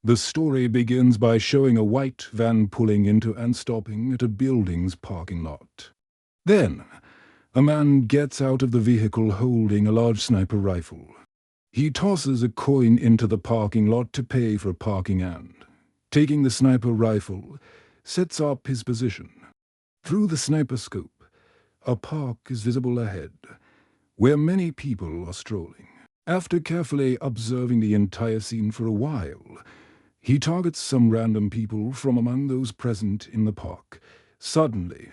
The story begins by showing a white van pulling into and stopping at a building's parking lot. Then, a man gets out of the vehicle holding a large sniper rifle. He tosses a coin into the parking lot to pay for parking and, taking the sniper rifle, sets up his position. Through the sniper scope, a park is visible ahead, where many people are strolling. After carefully observing the entire scene for a while, he targets some random people from among those present in the park. Suddenly,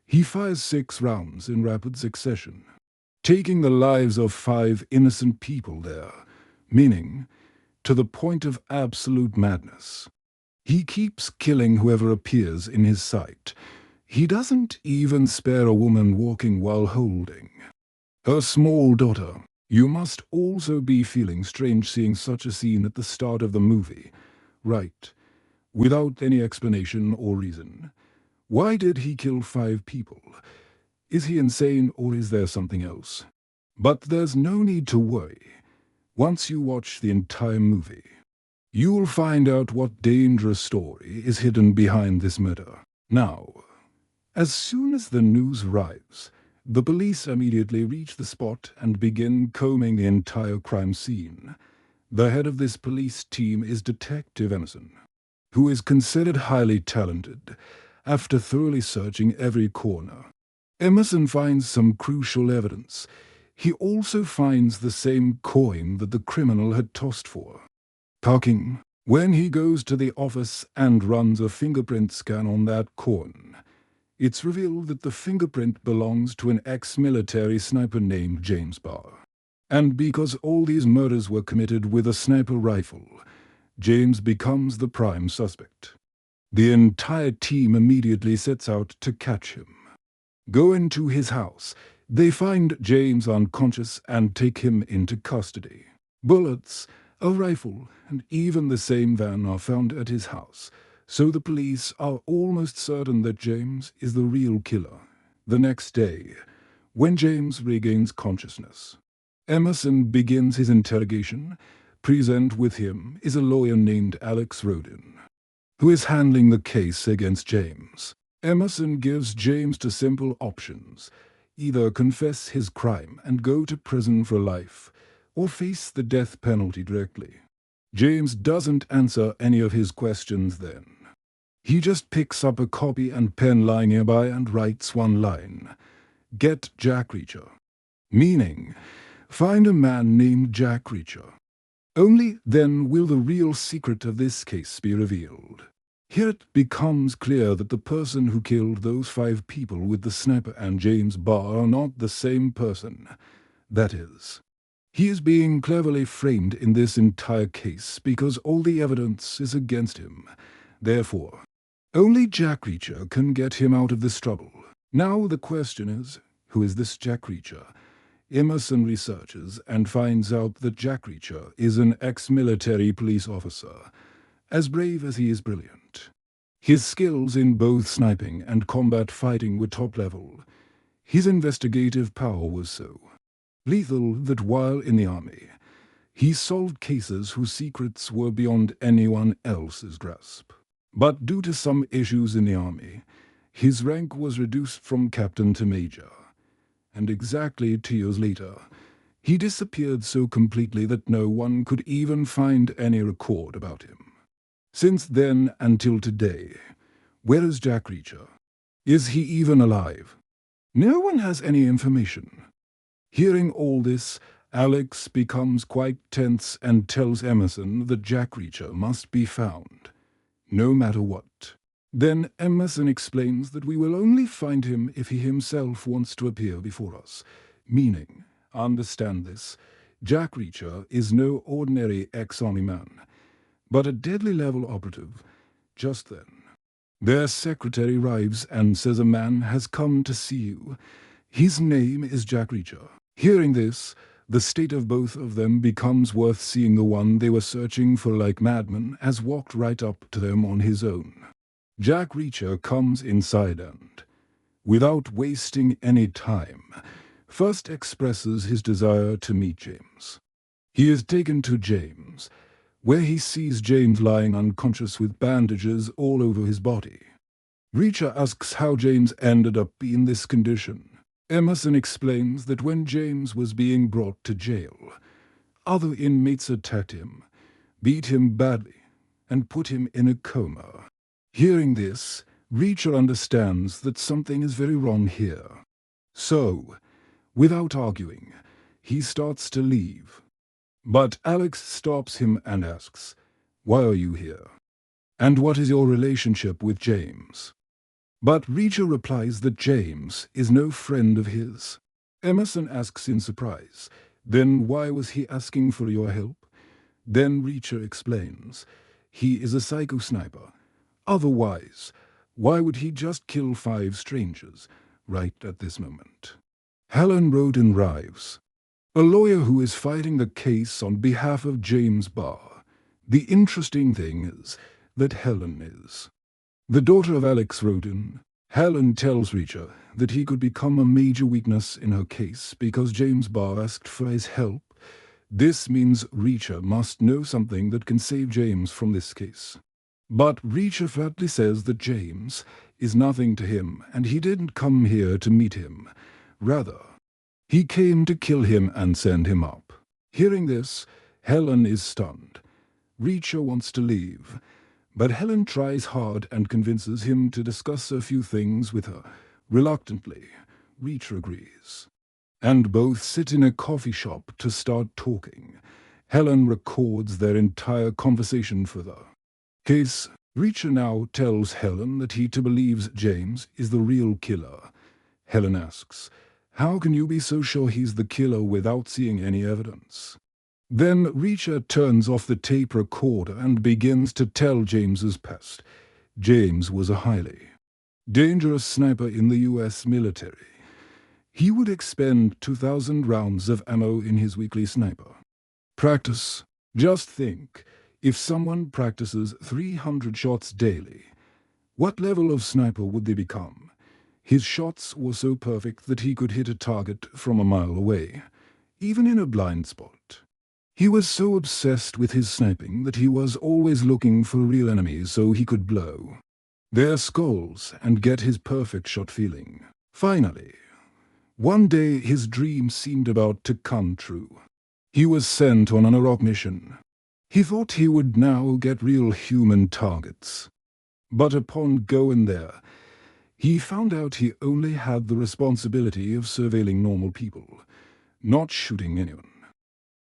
he fires 6 rounds in rapid succession, taking the lives of 5 innocent people there, meaning to the point of absolute madness. He keeps killing whoever appears in his sight. He doesn't even spare a woman walking while holding her small daughter. You must also be feeling strange seeing such a scene at the start of the movie, right? Without any explanation or reason. Why did he kill 5 people? Is he insane or is there something else? But there's no need to worry. Once you watch the entire movie, you'll find out what dangerous story is hidden behind this murder. Now, as soon as the news arrives, the police immediately reach the spot and begin combing the entire crime scene. The head of this police team is Detective Emerson, who is considered highly talented after thoroughly searching every corner. Emerson finds some crucial evidence. He also finds the same coin that the criminal had tossed for parking. When he goes to the office and runs a fingerprint scan on that coin, it's revealed that the fingerprint belongs to an ex-military sniper named James Barr. And because all these murders were committed with a sniper rifle, James becomes the prime suspect. The entire team immediately sets out to catch him. Go into his house. They find James unconscious and take him into custody. Bullets, a rifle, and even the same van are found at his house, so the police are almost certain that James is the real killer. The next day, when James regains consciousness, Emerson begins his interrogation. Present with him is a lawyer named Alex Rodin, who is handling the case against James. Emerson gives James 2 simple options: either confess his crime and go to prison for life, or face the death penalty directly. James doesn't answer any of his questions then. He just picks up a copy and pen lying nearby and writes one line: "Get Jack Reacher," meaning, find a man named Jack Reacher. Only then will the real secret of this case be revealed. Here it becomes clear that the person who killed those 5 people with the sniper and James Barr are not the same person. That is, he is being cleverly framed in this entire case because all the evidence is against him. Therefore, only Jack Reacher can get him out of this trouble. Now the question is, who is this Jack Reacher? Emerson researches and finds out that Jack Reacher is an ex-military police officer, as brave as he is brilliant. His skills in both sniping and combat fighting were top level. His investigative power was so lethal that while in the army, he solved cases whose secrets were beyond anyone else's grasp. But due to some issues in the army, his rank was reduced from captain to major. And exactly 2 years later, he disappeared so completely that no one could even find any record about him. Since then until today, where is Jack Reacher? Is he even alive? No one has any information. Hearing all this, Alex becomes quite tense and tells Emerson that Jack Reacher must be found, no matter what. Then Emerson explains that we will only find him if he himself wants to appear before us, meaning, understand this, Jack Reacher is no ordinary ex-army man, but a deadly level operative. Just then, their secretary arrives and says a man has come to see you. His name is Jack Reacher. Hearing this, the state of both of them becomes worth seeing. The one they were searching for like madmen has walked right up to them on his own. Jack Reacher comes inside and, without wasting any time, first expresses his desire to meet James. He is taken to James, where he sees James lying unconscious with bandages all over his body. Reacher asks how James ended up in this condition. Emerson explains that when James was being brought to jail, other inmates attacked him, beat him badly, and put him in a coma. Hearing this, Reacher understands that something is very wrong here. So, without arguing, he starts to leave. But Alex stops him and asks, "Why are you here? And what is your relationship with James?" But Reacher replies that James is no friend of his. Emerson asks in surprise, "Then why was he asking for your help?" Then Reacher explains, "He is a psycho sniper. Otherwise, why would he just kill 5 strangers right at this moment?" Helen wrote in Rives, "A lawyer who is fighting the case on behalf of James Barr. The interesting thing is that Helen is." The daughter of Alex wrote in, "Helen tells Reacher that he could become a major weakness in her case because James Barr asked for his help. This means Reacher must know something that can save James from this case." But Reacher flatly says that James is nothing to him and he didn't come here to meet him. Rather, he came to kill him and send him up. Hearing this, Helen is stunned. Reacher wants to leave, but Helen tries hard and convinces him to discuss a few things with her. Reluctantly, Reacher agrees. And both sit in a coffee shop to start talking. Helen records their entire conversation for the case. Reacher now tells Helen that he too believes James is the real killer. Helen asks, "How can you be so sure he's the killer without seeing any evidence?" Then Reacher turns off the tape recorder and begins to tell James's past. James was a highly dangerous sniper in the US military. He would expend 2,000 rounds of ammo in his weekly sniper practice. Just think, if someone practices 300 shots daily, what level of sniper would they become? His shots were so perfect that he could hit a target from a mile away, even in a blind spot. He was so obsessed with his sniping that he was always looking for real enemies so he could blow their skulls and get his perfect shot feeling. Finally, one day his dream seemed about to come true. He was sent on an Iraq mission. He thought he would now get real human targets. But upon going there, he found out he only had the responsibility of surveilling normal people, not shooting anyone.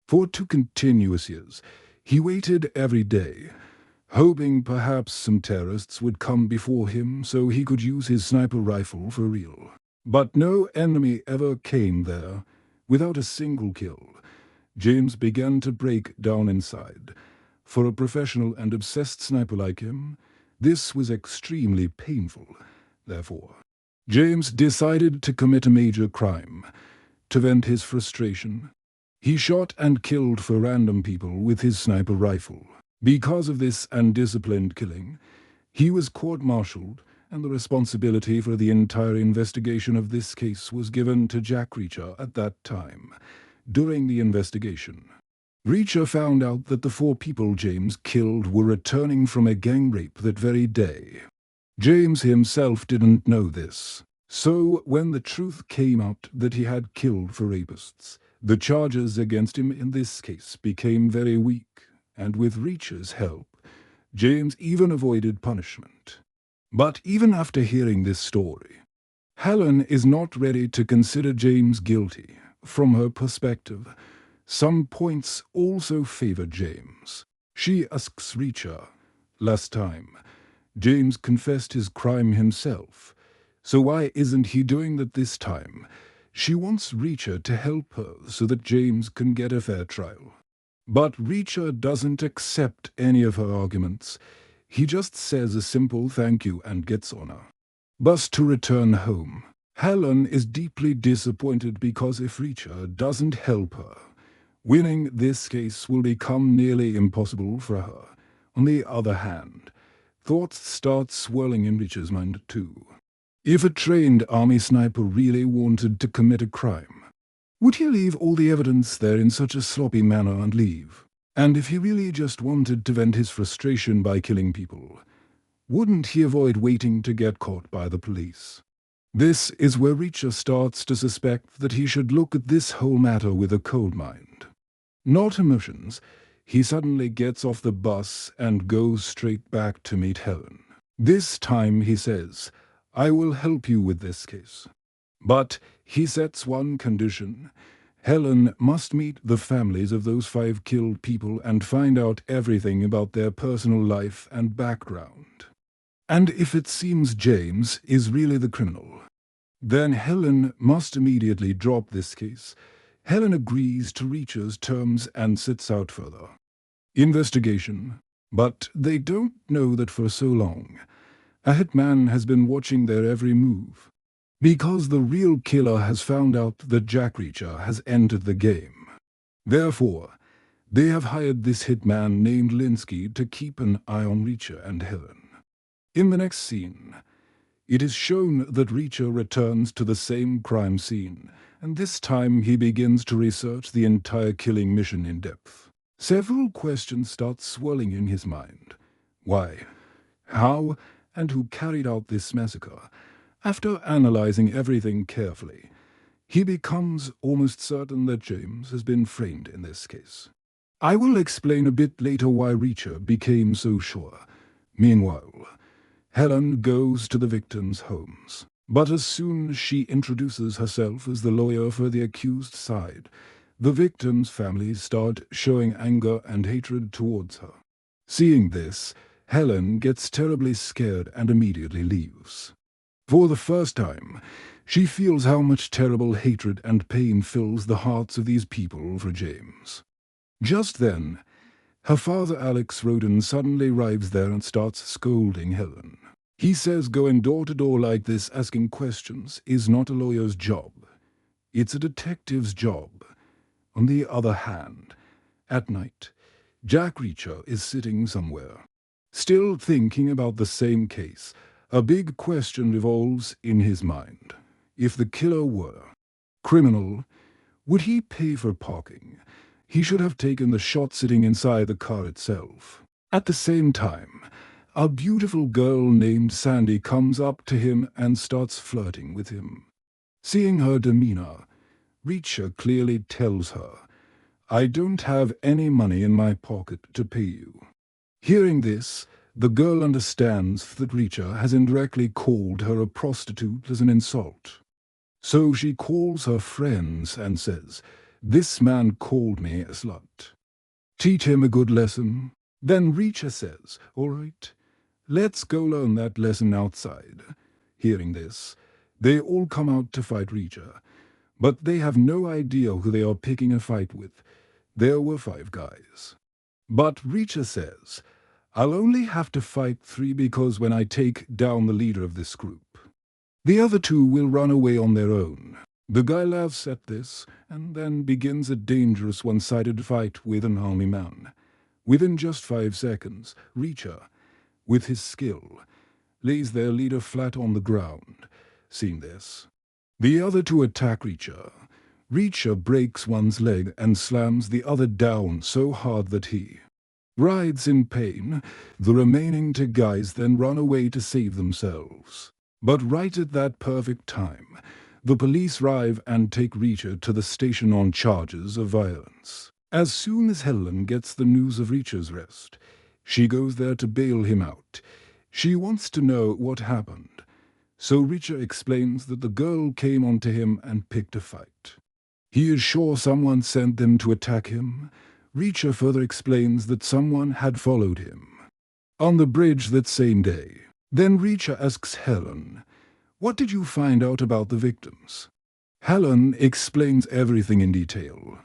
For 2 continuous years, he waited every day, hoping perhaps some terrorists would come before him so he could use his sniper rifle for real. But no enemy ever came there. Without a single kill, James began to break down inside. For a professional and obsessed sniper like him, this was extremely painful. Therefore, James decided to commit a major crime. To vent his frustration, he shot and killed for random people with his sniper rifle. Because of this undisciplined killing, he was court-martialed, and the responsibility for the entire investigation of this case was given to Jack Reacher at that time. During the investigation, Reacher found out that the 4 people James killed were returning from a gang rape that very day. James himself didn't know this. So when the truth came out that he had killed 4 rapists, the charges against him in this case became very weak, and with Reacher's help, James even avoided punishment. But even after hearing this story, Helen is not ready to consider James guilty. From her perspective, some points also favor James. She asks Reacher, "Last time, James confessed his crime himself, so why isn't he doing that this time?" She wants Reacher to help her so that James can get a fair trial. But Reacher doesn't accept any of her arguments. He just says a simple thank you and gets on her bus to return home. Helen is deeply disappointed because if Reacher doesn't help her, winning this case will become nearly impossible for her. On the other hand, thoughts start swirling in Reacher's mind too. If a trained army sniper really wanted to commit a crime, would he leave all the evidence there in such a sloppy manner and leave? And if he really just wanted to vent his frustration by killing people, wouldn't he avoid waiting to get caught by the police? This is where Reacher starts to suspect that he should look at this whole matter with a cold mind. Not emotions, he suddenly gets off the bus and goes straight back to meet Helen. This time he says, "I will help you with this case." But he sets one condition. Helen must meet the families of those 5 killed people and find out everything about their personal life and background. And if it seems James is really the criminal, then Helen must immediately drop this case. Helen agrees to Reacher's terms and sits out further investigation. But they don't know that for so long, a hitman has been watching their every move. Because the real killer has found out that Jack Reacher has entered the game. Therefore, they have hired this hitman named Linsky to keep an eye on Reacher and Helen. In the next scene, it is shown that Reacher returns to the same crime scene, and this time he begins to research the entire killing mission in depth. Several questions start swirling in his mind. Why, how, and who carried out this massacre? After analyzing everything carefully, he becomes almost certain that James has been framed in this case. I will explain a bit later why Reacher became so sure. Meanwhile, Helen goes to the victims' homes. But as soon as she introduces herself as the lawyer for the accused side, the victims' families start showing anger and hatred towards her. Seeing this, Helen gets terribly scared and immediately leaves. For the first time, she feels how much terrible hatred and pain fills the hearts of these people for James. Just then, her father Alex Roden suddenly arrives there and starts scolding Helen. He says going door to door like this asking questions is not a lawyer's job. It's a detective's job. On the other hand, at night, Jack Reacher is sitting somewhere, still thinking about the same case. A big question revolves in his mind. If the killer were criminal, would he pay for parking? He should have taken the shot sitting inside the car itself. At the same time, a beautiful girl named Sandy comes up to him and starts flirting with him. Seeing her demeanor, Reacher clearly tells her, "I don't have any money in my pocket to pay you." Hearing this, the girl understands that Reacher has indirectly called her a prostitute as an insult. So she calls her friends and says, "This man called me a slut. Teach him a good lesson." Then Reacher says, "All right, let's go learn that lesson outside." Hearing this, they all come out to fight Reacher, but they have no idea who they are picking a fight with. There were 5 guys. But Reacher says, "I'll only have to fight 3 because when I take down the leader of this group, the other 2 will run away on their own." The guy laughs at this and then begins a dangerous one-sided fight with an army man. Within just 5 seconds, Reacher, with his skill, lays their leader flat on the ground. Seeing this, the other 2 attack Reacher. Reacher breaks one's leg and slams the other down so hard that he writhes in pain. The remaining 2 guys then run away to save themselves. But right at that perfect time, the police arrive and take Reacher to the station on charges of violence. As soon as Helen gets the news of Reacher's arrest, she goes there to bail him out. She wants to know what happened. So Reacher explains that the girl came onto him and picked a fight. He is sure someone sent them to attack him. Reacher further explains that someone had followed him on the bridge that same day. Then Reacher asks Helen, "What did you find out about the victims?" Helen explains everything in detail.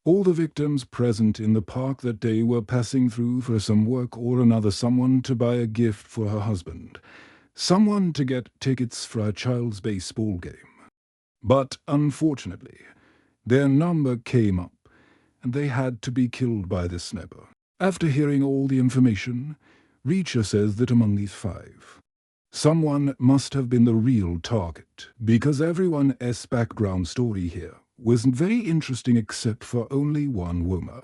All the victims present in the park that day were passing through for some work or another, someone to buy a gift for her husband, someone to get tickets for a child's baseball game. But unfortunately, their number came up, and they had to be killed by this sniper. After hearing all the information, Reacher says that among these 5, someone must have been the real target, because everyone's background story here wasn't very interesting except for only one woman.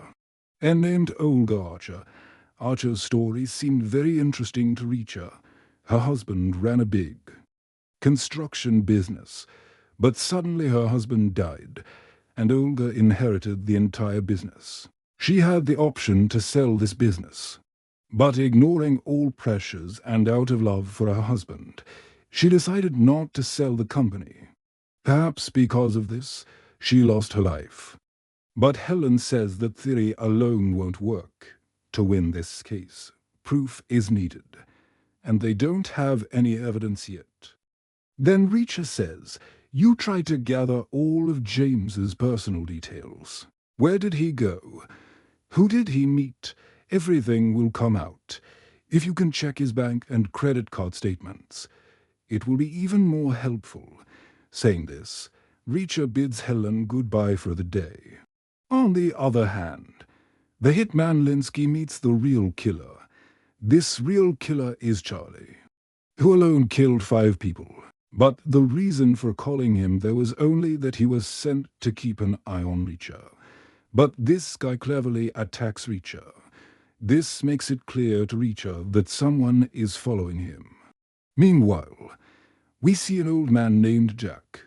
and named Olga Archer. Archer's story seemed very interesting to Reacher. Her husband ran a big construction business, but suddenly her husband died, and Olga inherited the entire business. She had the option to sell this business, but ignoring all pressures and out of love for her husband, she decided not to sell the company. Perhaps because of this, she lost her life. But Helen says that theory alone won't work. To win this case, proof is needed, and they don't have any evidence yet. Then Reacher says, "You try to gather all of James's personal details. Where did he go? Who did he meet? Everything will come out. If you can check his bank and credit card statements, it will be even more helpful." Saying this, Reacher bids Helen goodbye for the day. On the other hand, the hitman Linsky meets the real killer. This real killer is Charlie, who alone killed 5 people. But the reason for calling him there was only that he was sent to keep an eye on Reacher. But this guy cleverly attacks Reacher. This makes it clear to Reacher that someone is following him. Meanwhile, we see an old man named Jack,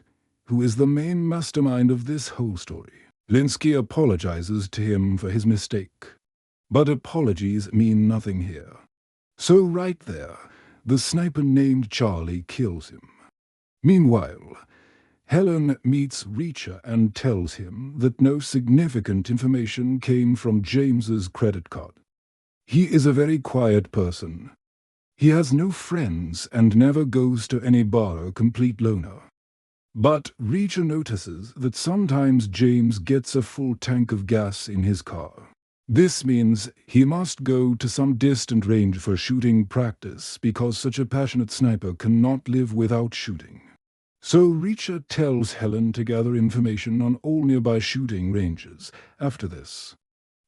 who is the main mastermind of this whole story. Linsky apologizes to him for his mistake, but apologies mean nothing here. So right there, the sniper named Charlie kills him. Meanwhile, Helen meets Reacher and tells him that no significant information came from James's credit card. He is a very quiet person. He has no friends and never goes to any bar, a complete loner. But Reacher notices that sometimes James gets a full tank of gas in his car. This means he must go to some distant range for shooting practice because such a passionate sniper cannot live without shooting. So Reacher tells Helen to gather information on all nearby shooting ranges. After this,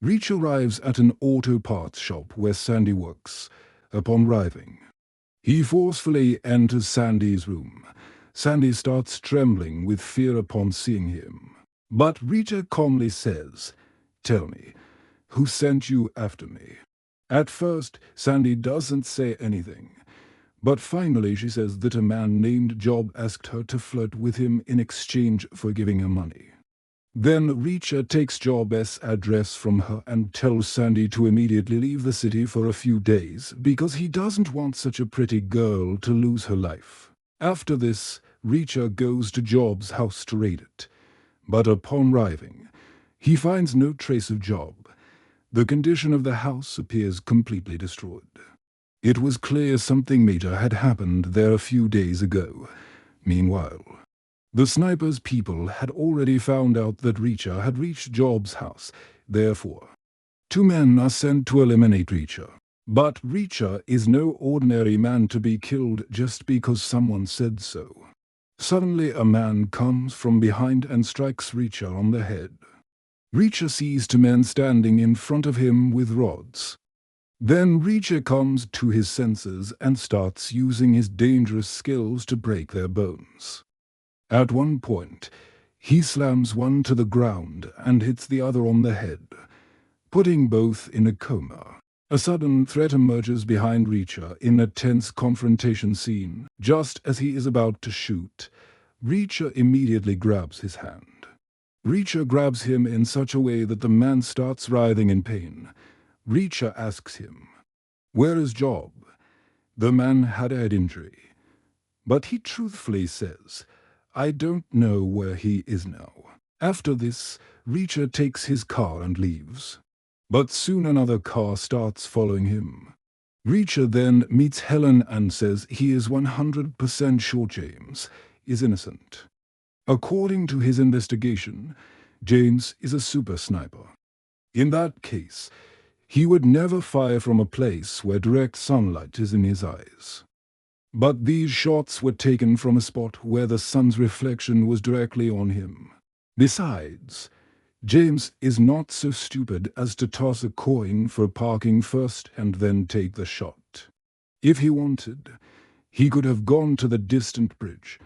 Reacher arrives at an auto parts shop where Sandy works. Upon arriving, he forcefully enters Sandy's room. Sandy starts trembling with fear upon seeing him. But Reacher calmly says, "Tell me, who sent you after me?" At first, Sandy doesn't say anything. But finally she says that a man named Job asked her to flirt with him in exchange for giving her money. Then Reacher takes Job's address from her and tells Sandy to immediately leave the city for a few days because he doesn't want such a pretty girl to lose her life. After this, Reacher goes to Job's house to raid it. But upon arriving, he finds no trace of Job. The condition of the house appears completely destroyed. It was clear something major had happened there a few days ago. Meanwhile, the sniper's people had already found out that Reacher had reached Job's house. Therefore, 2 men are sent to eliminate Reacher. But Reacher is no ordinary man to be killed just because someone said so. Suddenly a man comes from behind and strikes Reacher on the head. Reacher sees 2 men standing in front of him with rods. Then Reacher comes to his senses and starts using his dangerous skills to break their bones. At one point, he slams one to the ground and hits the other on the head, putting both in a coma. A sudden threat emerges behind Reacher in a tense confrontation scene. Just as he is about to shoot, Reacher immediately grabs his hand. Reacher grabs him in such a way that the man starts writhing in pain. Reacher asks him, "Where is Job?" The man had a head injury, but he truthfully says, "I don't know where he is now." After this, Reacher takes his car and leaves. But soon another car starts following him. Reacher then meets Helen and says he is 100% sure James is innocent. According to his investigation, James is a super sniper. In that case, he would never fire from a place where direct sunlight is in his eyes. But these shots were taken from a spot where the sun's reflection was directly on him. Besides, James is not so stupid as to toss a coin for parking first and then take the shot. If he wanted, he could have gone to the distant bridge,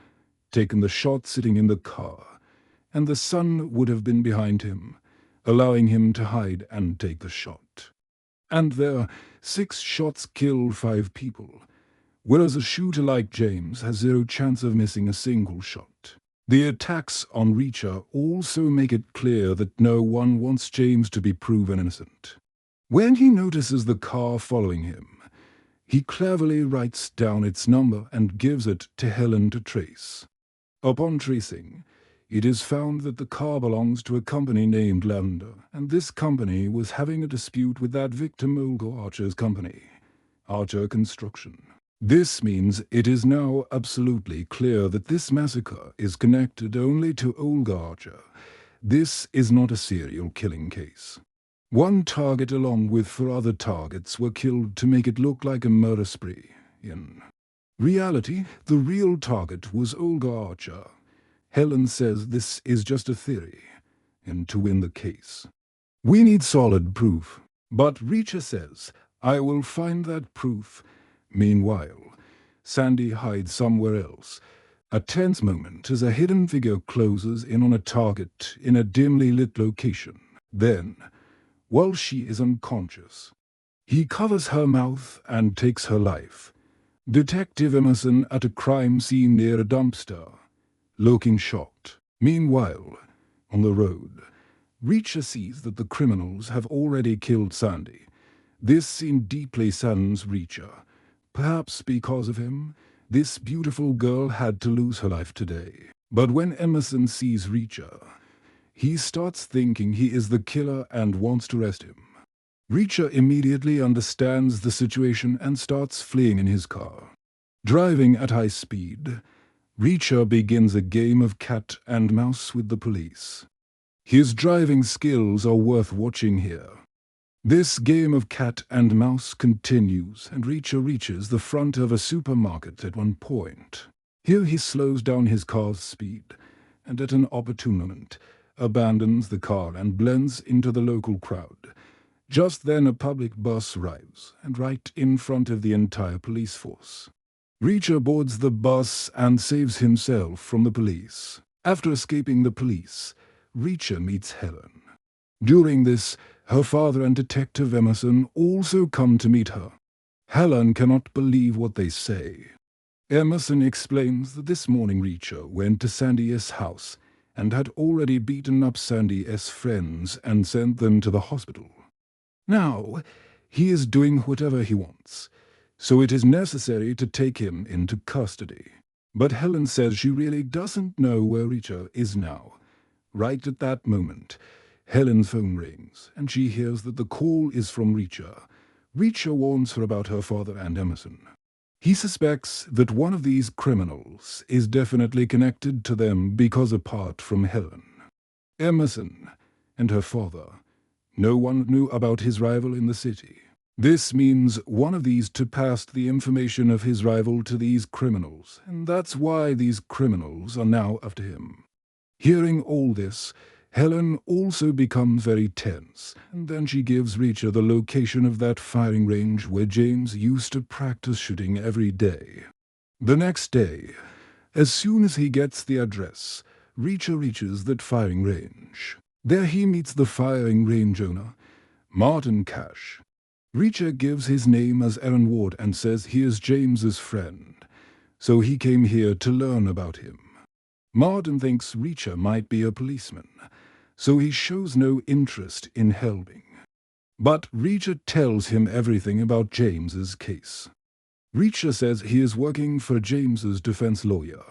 taken the shot sitting in the car, and the sun would have been behind him. allowing him to hide and take the shot. And there, 6 shots kill 5 people, whereas a shooter like James has 0 chance of missing a single shot. The attacks on Reacher also make it clear that no one wants James to be proven innocent. When he notices the car following him, he cleverly writes down its number and gives it to Helen to trace. Upon tracing, it is found that the car belongs to a company named Lavender, and this company was having a dispute with that victim Olga Archer's company, Archer Construction. This means it is now absolutely clear that this massacre is connected only to Olga Archer. This is not a serial killing case. One target along with 4 other targets were killed to make it look like a murder spree. In reality, the real target was Olga Archer. Helen says this is just a theory, and to win the case. We need solid proof, but Reacher says, I will find that proof. Meanwhile, Sandy hides somewhere else. A tense moment as a hidden figure closes in on a target in a dimly lit location. Then, while she is unconscious, he covers her mouth and takes her life. Detective Emerson at a crime scene near a dumpster, looking shocked. Meanwhile, on the road, Reacher sees that the criminals have already killed Sandy. This scene deeply saddens Reacher. Perhaps because of him, this beautiful girl had to lose her life today. But when Emerson sees Reacher, he starts thinking he is the killer and wants to arrest him. Reacher immediately understands the situation and starts fleeing in his car. Driving at high speed, Reacher begins a game of cat and mouse with the police. His driving skills are worth watching here. This game of cat and mouse continues, and Reacher reaches the front of a supermarket at one point. Here he slows down his car's speed, and at an opportune moment, abandons the car and blends into the local crowd. Just then a public bus arrives, and right in front of the entire police force. Reacher boards the bus and saves himself from the police. After escaping the police, Reacher meets Helen. During this, her father and Detective Emerson also come to meet her. Helen cannot believe what they say. Emerson explains that this morning Reacher went to Sandy S.'s house and had already beaten up Sandy S.'s friends and sent them to the hospital. Now, he is doing whatever he wants, so it is necessary to take him into custody. But Helen says she really doesn't know where Reacher is now. Right at that moment, Helen's phone rings, and she hears that the call is from Reacher. Reacher warns her about her father and Emerson. He suspects that one of these criminals is definitely connected to them because apart from Helen, Emerson, and her father, no one knew about his rival in the city. This means one of these two passed the information of his rival to these criminals, and that's why these criminals are now after him. Hearing all this, Helen also becomes very tense, and then she gives Reacher the location of that firing range where James used to practice shooting every day. The next day, as soon as he gets the address, Reacher reaches that firing range. There he meets the firing range owner, Martin Cash. Reacher gives his name as Aaron Ward and says he is James's friend, so he came here to learn about him. Martin thinks Reacher might be a policeman, so he shows no interest in helping. But Reacher tells him everything about James's case. Reacher says he is working for James's defense lawyer,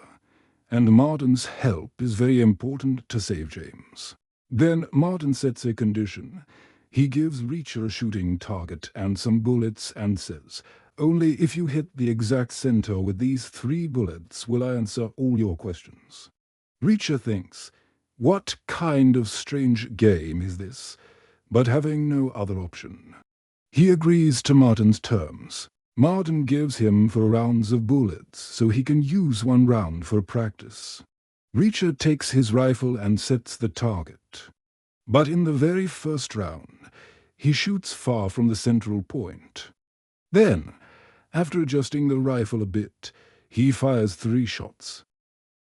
and Martin's help is very important to save James. Then Martin sets a condition. He gives Reacher a shooting target and some bullets and says, "Only if you hit the exact center with these 3 bullets will I answer all your questions." Reacher thinks, what kind of strange game is this? But having no other option, he agrees to Martin's terms. Martin gives him 4 rounds of bullets so he can use 1 round for practice. Reacher takes his rifle and sets the target. But in the very first round, he shoots far from the central point. Then, after adjusting the rifle a bit, he fires 3 shots.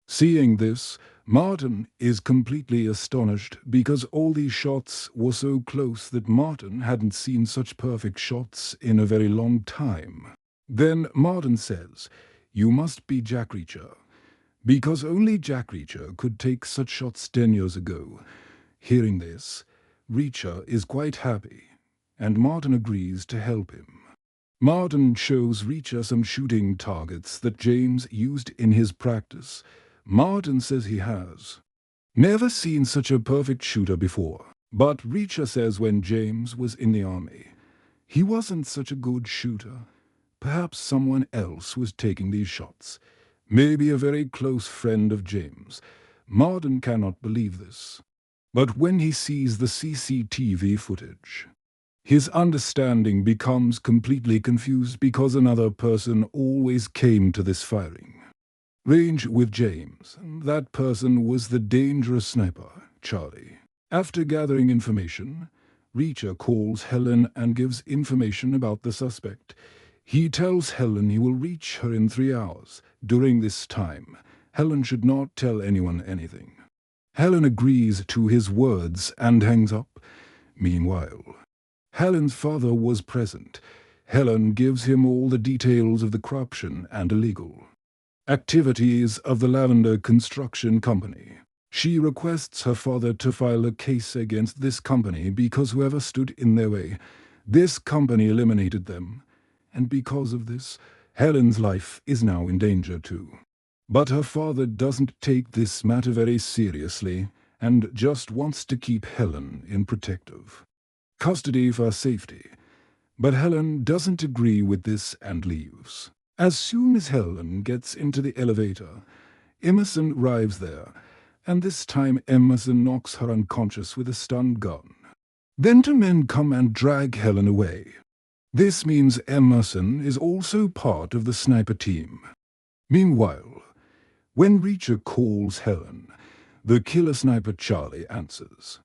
Seeing this, Martin is completely astonished because all these shots were so close that Martin hadn't seen such perfect shots in a very long time. Then Martin says, "You must be Jack Reacher, because only Jack Reacher could take such shots 10 years ago." Hearing this, Reacher is quite happy, and Martin agrees to help him. Martin shows Reacher some shooting targets that James used in his practice. Martin says he has never seen such a perfect shooter before, but Reacher says when James was in the army, he wasn't such a good shooter. Perhaps someone else was taking these shots. Maybe a very close friend of James. Martin cannot believe this. But when he sees the CCTV footage, his understanding becomes completely confused because another person always came to this firing range with James. That person was the dangerous sniper, Charlie. After gathering information, Reacher calls Helen and gives information about the suspect. He tells Helen he will reach her in 3 hours. During this time, Helen should not tell anyone anything. Helen agrees to his words and hangs up. Meanwhile, Helen's father was present. Helen gives him all the details of the corruption and illegal activities of the Lavender Construction Company. She requests her father to file a case against this company because whoever stood in their way, this company eliminated them. And because of this, Helen's life is now in danger too. But her father doesn't take this matter very seriously and just wants to keep Helen in protective custody for safety. But Helen doesn't agree with this and leaves. As soon as Helen gets into the elevator, Emerson arrives there, and this time Emerson knocks her unconscious with a stun gun. Then two men come and drag Helen away. This means Emerson is also part of the sniper team. Meanwhile, when Reacher calls Helen, the killer sniper Charlie answers.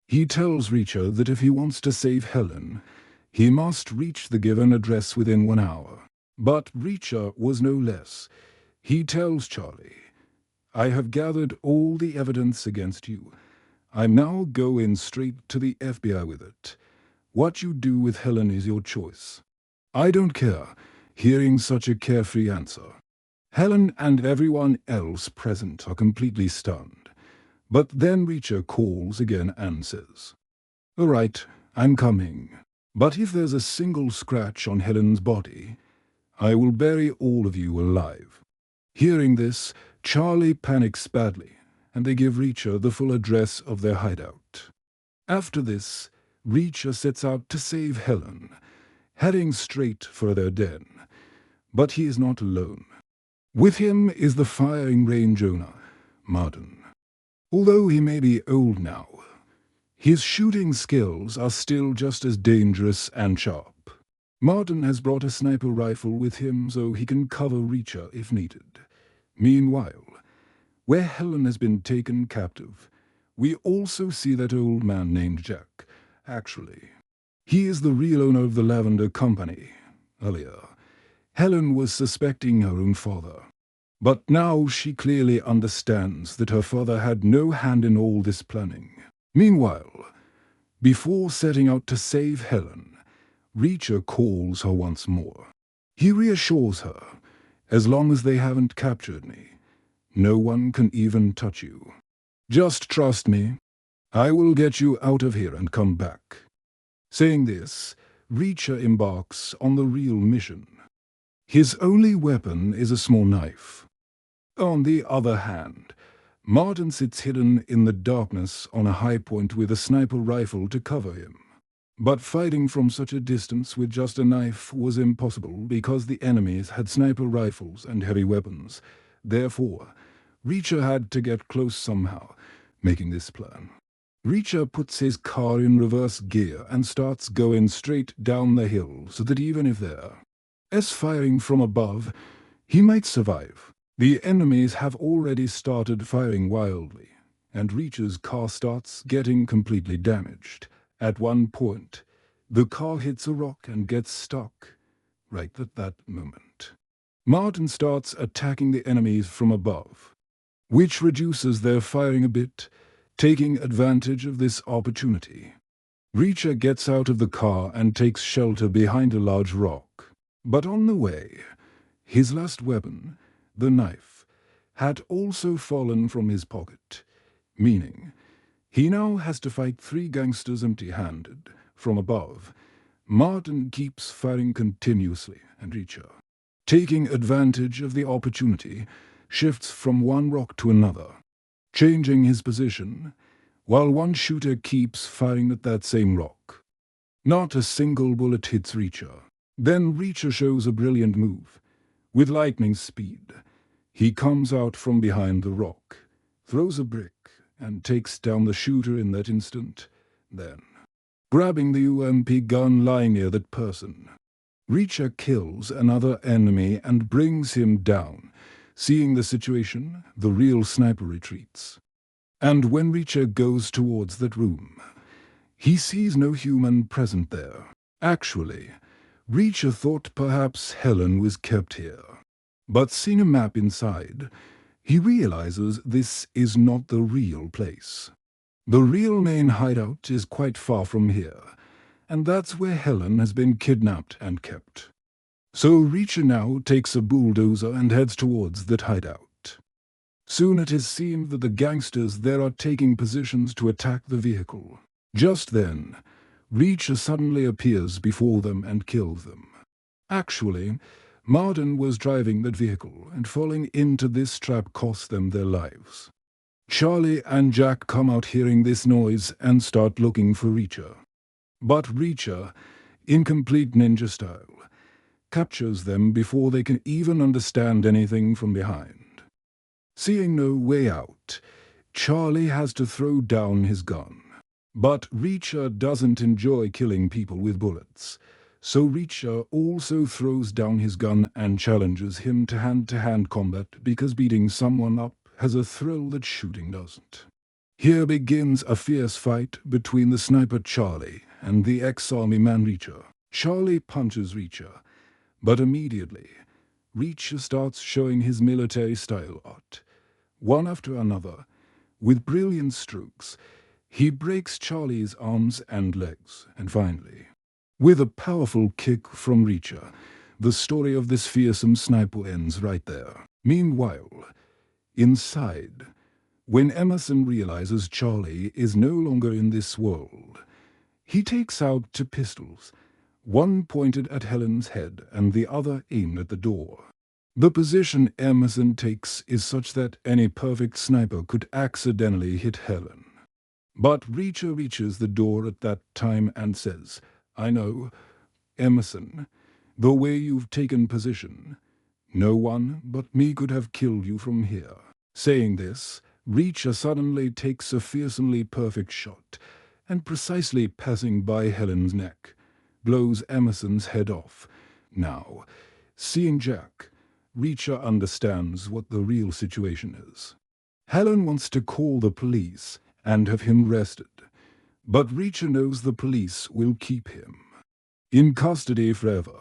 He tells Reacher that if he wants to save Helen, he must reach the given address within 1 hour. But Reacher was no less. He tells Charlie, "I have gathered all the evidence against you. I'm now going straight to the FBI with it. What you do with Helen is your choice." I don't care, hearing such a carefree answer. Helen and everyone else present are completely stunned. But then Reacher calls again and says, "All right, I'm coming. But if there's a single scratch on Helen's body, I will bury all of you alive." Hearing this, Charlie panics badly, and they give Reacher the full address of their hideout. After this, Reacher sets out to save Helen, heading straight for their den. But he is not alone. With him is the firing range owner, Martin. Although he may be old now, his shooting skills are still just as dangerous and sharp. Martin has brought a sniper rifle with him so he can cover Reacher if needed. Meanwhile, where Helen has been taken captive, we also see that old man named Jack. Actually, he is the real owner of the Lavender Company. Earlier, Helen was suspecting her own father. But now she clearly understands that her father had no hand in all this planning. Meanwhile, before setting out to save Helen, Reacher calls her once more. He reassures her, "As long as they haven't captured me, no one can even touch you. Just trust me. I will get you out of here and come back." Saying this, Reacher embarks on the real mission. His only weapon is a small knife. On the other hand, Martin sits hidden in the darkness on a high point with a sniper rifle to cover him. But fighting from such a distance with just a knife was impossible because the enemies had sniper rifles and heavy weapons. Therefore, Reacher had to get close somehow, making this plan. Reacher puts his car in reverse gear and starts going straight down the hill so that even if there is firing from above, he might survive. The enemies have already started firing wildly, and Reacher's car starts getting completely damaged. At one point, the car hits a rock and gets stuck, right at that moment. Martin starts attacking the enemies from above. which reduces their firing a bit, taking advantage of this opportunity. Reacher gets out of the car and takes shelter behind a large rock. But on the way, his last weapon, the knife, had also fallen from his pocket, meaning he now has to fight 3 gangsters empty-handed. From above, Martin keeps firing continuously, and Reacher, taking advantage of the opportunity, shifts from one rock to another, changing his position, while one shooter keeps firing at that same rock. Not a single bullet hits Reacher. Then Reacher shows a brilliant move. With lightning speed, he comes out from behind the rock, throws a brick, and takes down the shooter in that instant. Then, grabbing the UMP gun lying near that person, Reacher kills another enemy and brings him down. Seeing the situation, the real sniper retreats. And when Reacher goes towards that room, he sees no human present there. Actually, Reacher thought perhaps Helen was kept here. But seeing a map inside, he realizes this is not the real place. The real main hideout is quite far from here, and that's where Helen has been kidnapped and kept. So Reacher now takes a bulldozer and heads towards that hideout. Soon it is seen that the gangsters there are taking positions to attack the vehicle. Just then, Reacher suddenly appears before them and kills them. Actually, Martin was driving that vehicle, and falling into this trap cost them their lives. Charlie and Jack come out hearing this noise and start looking for Reacher. But Reacher, in complete ninja style, captures them before they can even understand anything from behind. Seeing no way out, Charlie has to throw down his gun. But Reacher doesn't enjoy killing people with bullets, so Reacher also throws down his gun and challenges him to hand-to-hand combat because beating someone up has a thrill that shooting doesn't. Here begins a fierce fight between the sniper Charlie and the ex-army man Reacher. Charlie punches Reacher, but immediately, Reacher starts showing his military-style art. One after another, with brilliant strokes, he breaks Charlie's arms and legs, and finally, with a powerful kick from Reacher, the story of this fearsome sniper ends right there. Meanwhile, inside, when Emerson realizes Charlie is no longer in this world, he takes out 2 pistols, one pointed at Helen's head and the other aimed at the door. The position Emerson takes is such that any perfect sniper could accidentally hit Helen. But Reacher reaches the door at that time and says, "I know, Emerson, the way you've taken position, no one but me could have killed you from here." Saying this, Reacher suddenly takes a fearsomely perfect shot, and precisely passing by Helen's neck, blows Emerson's head off. Now, seeing Jack, Reacher understands what the real situation is. Helen wants to call the police and have him arrested, but Reacher knows the police will keep him in custody forever,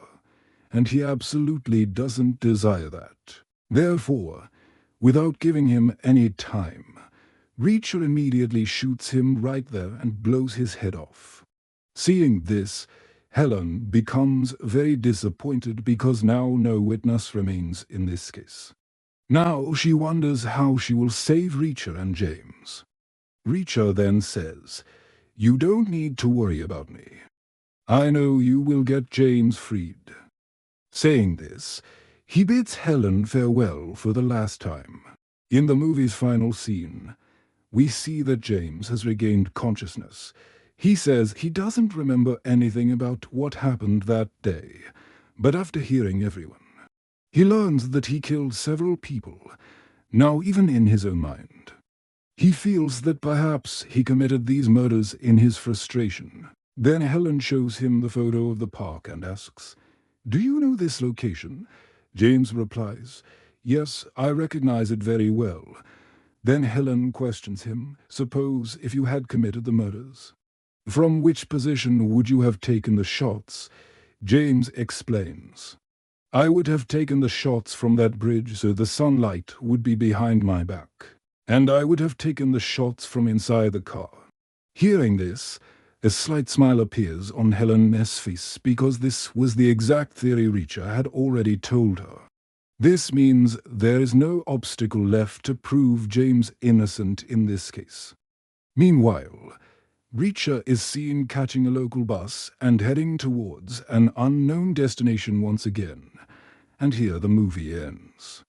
and he absolutely doesn't desire that. Therefore, without giving him any time, Reacher immediately shoots him right there and blows his head off. Seeing this, Helen becomes very disappointed because now no witness remains in this case. Now she wonders how she will save Reacher and James. Reacher then says, "You don't need to worry about me. I know you will get James freed." Saying this, he bids Helen farewell for the last time. In the movie's final scene, we see that James has regained consciousness. He says he doesn't remember anything about what happened that day, but after hearing everyone, he learns that he killed several people, now even in his own mind. He feels that perhaps he committed these murders in his frustration. Then Helen shows him the photo of the park and asks, "Do you know this location?" James replies, "Yes, I recognize it very well." Then Helen questions him, "Suppose if you had committed the murders, from which position would you have taken the shots?" James explains, "I would have taken the shots from that bridge so the sunlight would be behind my back." And I would have taken the shots from inside the car. Hearing this, a slight smile appears on Helen's face because this was the exact theory Reacher had already told her. This means there is no obstacle left to prove James innocent in this case. Meanwhile, Reacher is seen catching a local bus and heading towards an unknown destination once again, and here the movie ends.